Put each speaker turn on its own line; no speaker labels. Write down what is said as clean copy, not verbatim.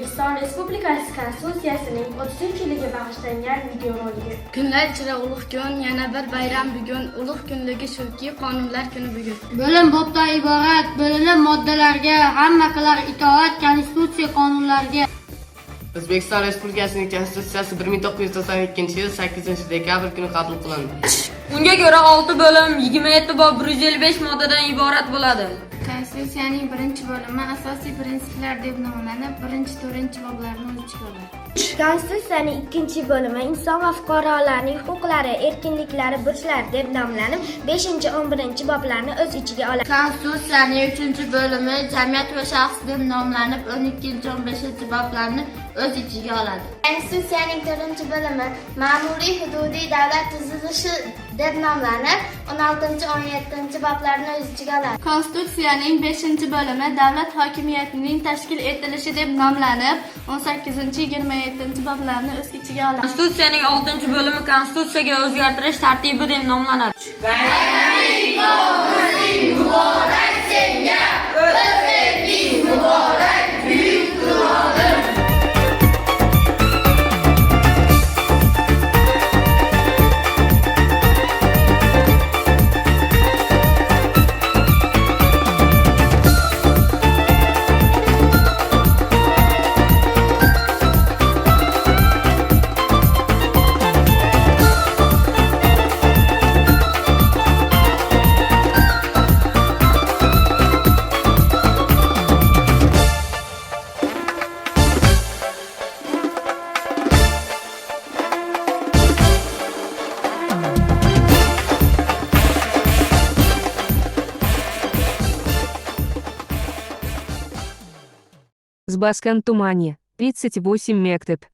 O'zbekiston Respublikasi Konstitutsiyasining 33-yiliga bag'ishlangan videoroligi.
Kunlar ichida ulug' kun, yana bir bayram bugun. Ulug' kunligi shuki, qonunlar kuni bugun.
Bo'lim bobdan iborat, bo'linib moddalarga, hammalar itoat, konstitutsiya qonunlariga.
O'zbekiston Respublikasining Konstitutsiyasi 1992-yil 8-dekabr kuni qabul qilindi.
Unga ko'ra 6 bo'lim 27 bob 155 moddadan iborat bo'ladi.
Konstitutsiyaning birinchi bo'limi asosiy prinsiplar deb nomlanib, 1-4 boblarni o'z ichiga oladi.
Konstitutsiyaning ikkinchi bo'limi inson va fuqarolarning huquqlari, erkinliklari, burchlari deb nomlanib, 5-11 boblarni o'z ichiga oladi.
Konstitutsiyaning 3-bo'limi jamiyat va shaxs deb nomlanib, 12-15 boblarni o'z ichiga oladi.
Konstitutsiyaning 4-bo'limi ma'muriy hududiy davlat tuzilishi deb nomlanib, 16-17 boblarni o'z ichiga oladi.
Konstitutsiyaning 5-bo'limi davlat hokimiyatining tashkil etilishi deb nomlanib, 18-27 boblarni o'z ichiga oladi.
Konstitutsiyaning 6-bo'limi Konstitutsiyaga o'zgartirish tartibi deb nomlanadi.
Сбаскан Тумане, 38 мектеп.